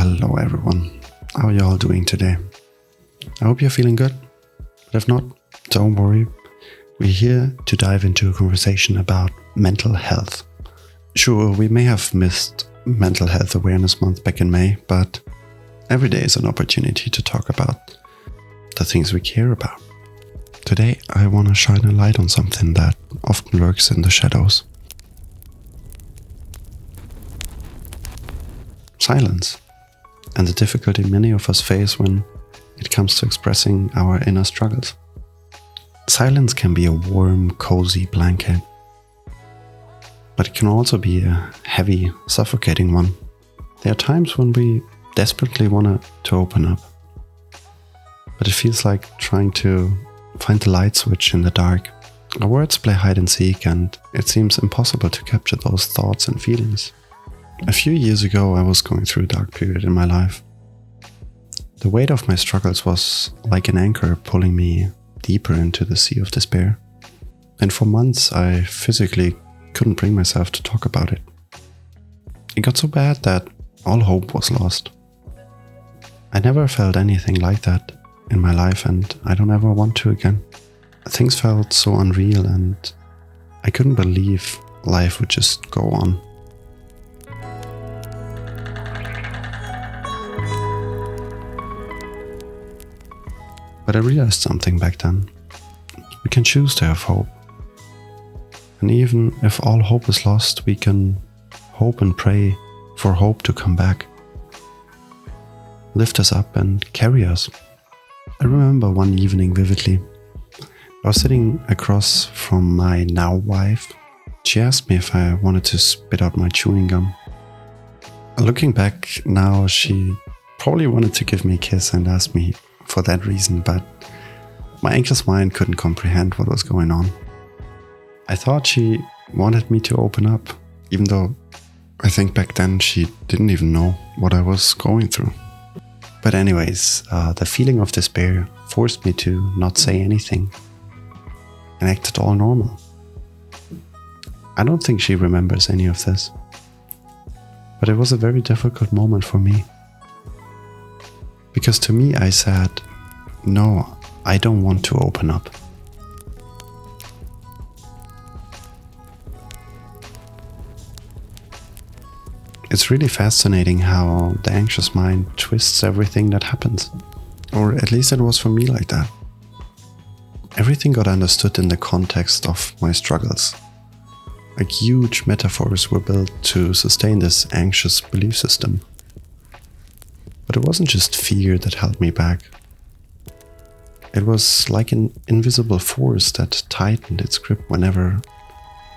Hello everyone, how are you all doing today? I hope you're feeling good, but if not, don't worry. We're here to dive into a conversation about mental health. Sure, we may have missed Mental Health Awareness Month back in May, but every day is an opportunity to talk about the things we care about. Today I want to shine a light on something that often lurks in the shadows. Silence, and the difficulty many of us face when it comes to expressing our inner struggles. Silence can be a warm, cozy blanket, but it can also be a heavy, suffocating one. There are times when we desperately want to open up, but it feels like trying to find the light switch in the dark. Our words play hide and seek, and it seems impossible to capture those thoughts and feelings. A few years ago, I was going through a dark period in my life. The weight of my struggles was like an anchor pulling me deeper into the sea of despair. And for months, I physically couldn't bring myself to talk about it. It got so bad that all hope was lost. I never felt anything like that in my life, and I don't ever want to again. Things felt so unreal, and I couldn't believe life would just go on. But I realized something back then. We can choose to have hope. And even if all hope is lost, we can hope and pray for hope to come back, lift us up and carry us. I remember one evening vividly. I was sitting across from my now wife. She asked me if I wanted to spit out my chewing gum. Looking back now, she probably wanted to give me a kiss and ask me for that reason, but my anxious mind couldn't comprehend what was going on. I thought she wanted me to open up, even though I think back then she didn't even know what I was going through. But anyways, the feeling of despair forced me to not say anything and acted all normal. I don't think she remembers any of this, but it was a very difficult moment for me. Because to me I said, no, I don't want to open up. It's really fascinating how the anxious mind twists everything that happens. Or at least it was for me like that. Everything got understood in the context of my struggles. Like huge metaphors were built to sustain this anxious belief system. But it wasn't just fear that held me back. It was like an invisible force that tightened its grip whenever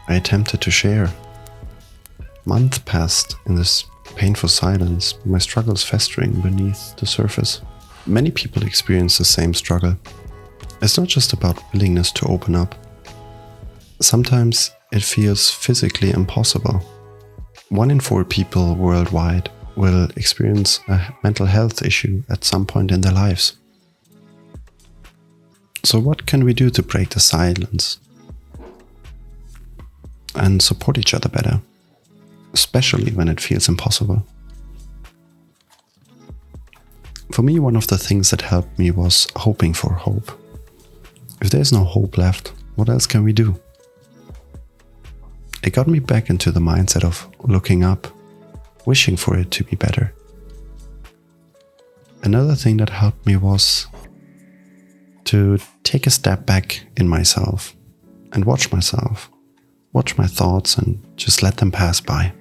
I attempted to share. Months passed in this painful silence, my struggles festering beneath the surface. Many people experience the same struggle. It's not just about willingness to open up. Sometimes it feels physically impossible. 1 in 4 people worldwide will experience a mental health issue at some point in their lives. So what can we do to break the silence and support each other better, especially when it feels impossible? For me, one of the things that helped me was hoping for hope. If there's no hope left, what else can we do? It got me back into the mindset of looking up, wishing for it to be better. Another thing that helped me was to take a step back in myself and watch myself, watch my thoughts and just let them pass by.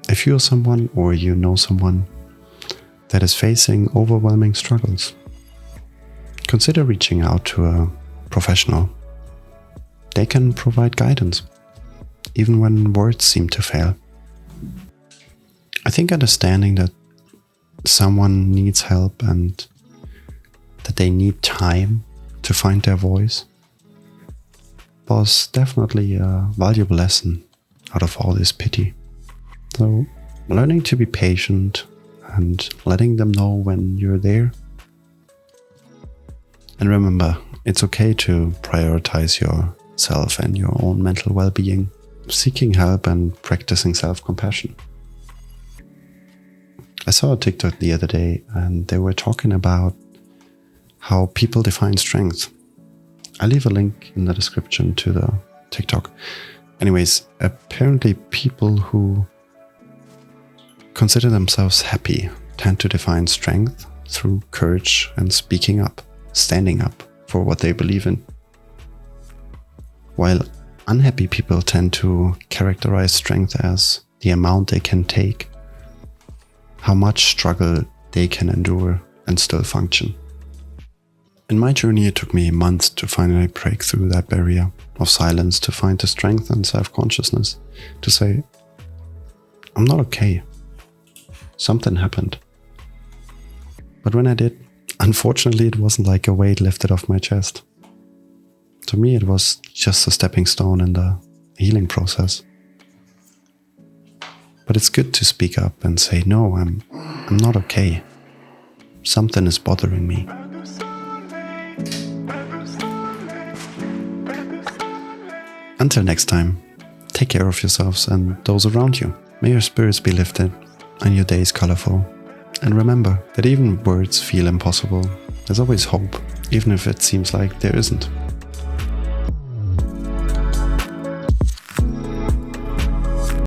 If you're someone or you know someone that is facing overwhelming struggles, consider reaching out to a professional. They can provide guidance, even when words seem to fail. I think understanding that someone needs help and that they need time to find their voice was definitely a valuable lesson out of all this pity. So, learning to be patient and letting them know when you're there. And remember, it's okay to prioritize yourself and your own mental well-being, seeking help and practicing self-compassion. I saw a TikTok the other day and they were talking about how people define strength. I'll leave a link in the description to the TikTok. Anyways, apparently people who consider themselves happy tend to define strength through courage and speaking up, standing up for what they believe in. While unhappy people tend to characterize strength as the amount they can take, how much struggle they can endure and still function. In my journey, it took me months to finally break through that barrier of silence, to find the strength and self-consciousness to say, I'm not okay. Something happened. But when I did, unfortunately, it wasn't like a weight lifted off my chest. To me, it was just a stepping stone in the healing process. But it's good to speak up and say, no, I'm not okay. Something is bothering me. Until next time, take care of yourselves and those around you. May your spirits be lifted and your days colorful. And remember that even words feel impossible. There's always hope, even if it seems like there isn't.